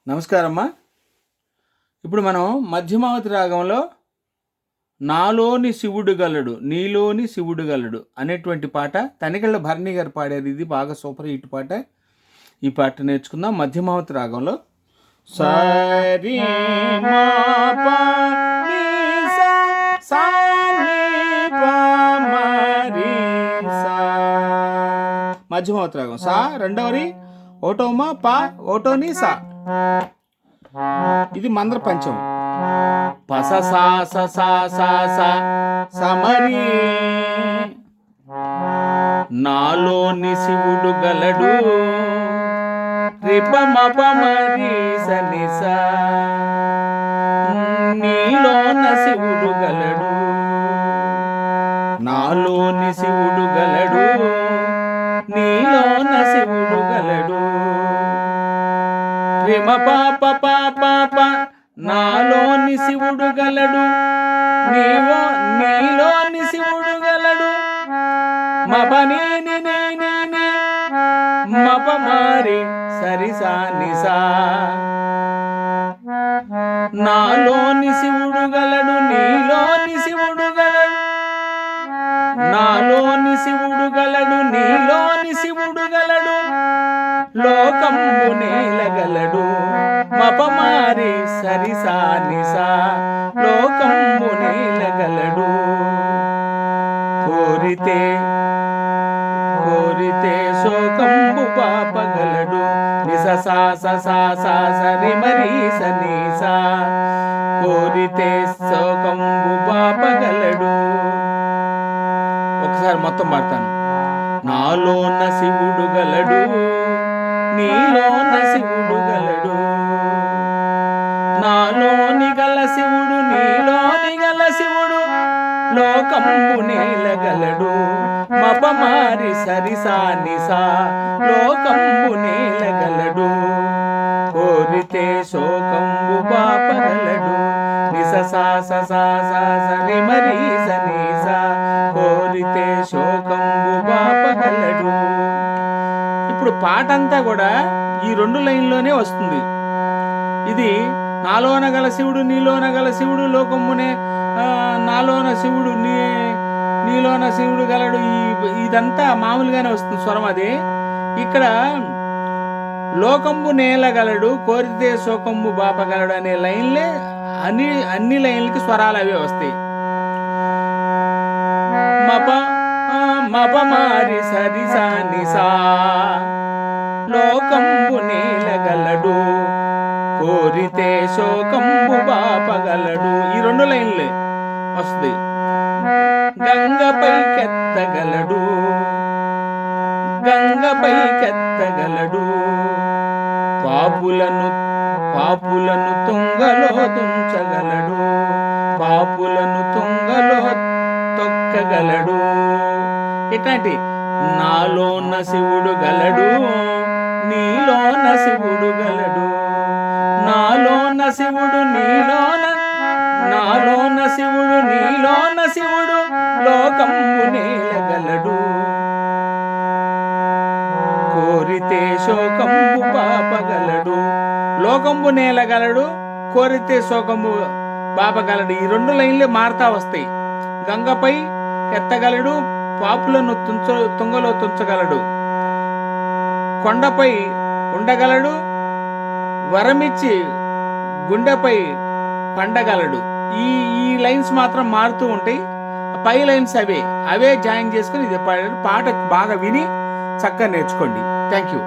నమస్కారమ్మా. ఇప్పుడు మనం మధ్యమావతి రాగంలో నాలోని శివుడు గలడు నీలోని శివుడు గలడు అనేటువంటి పాట తనికెళ్ళ భరణి గారు పాడారు. ఇది బాగా సూపర్ హిట్ పాట. ఈ పాట నేర్చుకుందాం మధ్యమావతి రాగంలో. సరి మా పా ని సా సా ని పా మా రి సా. మధ్యమావతి రాగం సా రెండవది ఓటోమా పా ఓటోని సా. ఇది మంద్ర పంచం. పస సా స సా సా సా సమరి నాలోని శివుడు గలడు రిప మప మరి సని సా. నీలోన శివుడు గలడు నాలోని శివుడు గలడు నీలోన శివుడు గలడు రిమ పాప పాప నాలోని శివుడు గలడు నీలోని శివుడు గలడు మపని మప మారి సరిసా నిసా. నాలోని శివుడు గలడు నీలోని శివుడు గలడు నాలోని శివుడు గలడు నీలోని శివుడు గలడు లోకంబు నేలగలడు మపమారి సరిసా నిసా. లోకంబు నేలగలడు కోరితే కోరితే శోకంబు పాపగలడు నిస సా సా సా సరి మరి సని సా. కోరితే శోకంబు పాపగలడు. ఒకసారి మొత్తం పాడతాను. నాలోన శివుడు గలడు నీలోన శివుడు గలడు నాలోని గల శివుడు నీలోని గల శివుడు లోకంబు నేలగలడు మపమారి సరిసా నిసా. లోకంబు నేలగలడు కోరితే శోకంబు పాపగలడు నిస సా సా సరి మరి సని సా. కోరితే శోకంబు పాపగలడు. ఇప్పుడు పాట అంతా కూడా ఈ 2 లైన్లోనే వస్తుంది. ఇది నాలోన గల శివుడు నీలోన గల శివుడు లోకమ్మునే నాలోన శివుడు నీలోన శివుడు గలడు. ఇదంతా మామూలుగానే వస్తుంది స్వరం. అది ఇక్కడ లోకంబు నేలగలడు కోరితే శోకంబు బాపగలడు అనే లైన్లే అన్ని లైన్లకి స్వరాలు అవే వస్తాయి. మప మప మారి సరి సా నిసా. లోకంబు నేలగలడు కోరితే శోకంబు బాపగలడు. ఈ 2 లైన్లే వస్తుంది. గంగపై కెత్తగలడు గంగపై కెత్తగలడు పాపులను తుంగలో తుంచగలడు పాపులను తుంగలో తొక్కగలడు. ఇట్లాంటి నాలోన శివుడు గలడు నీలోన శివుడు గలడు నాలోన శివుడు నాలోన శివుడు నీలోన శివుడు లోకంబు నేలగలడు కోరితే శోకంబు పాపగలడు. లోకంబు నేలగలడు కోరితే శోకంబు పాపగలడు. ఈ 2 లైన్లే మారుతా వస్తాయి. గంగపై ఎత్తగలడు పాపులను తుంగలో తుంచగలడు కొండపై ఉండగలడు వరమిచ్చి గుండెపై పండగలడు. ఈ లైన్స్ మాత్రం మారుతూ ఉంటాయి. పై లైన్స్ అవే జాయిన్ చేసుకుని ఇది పాట బాగా విని చక్కగా నేర్చుకోండి. Thank you.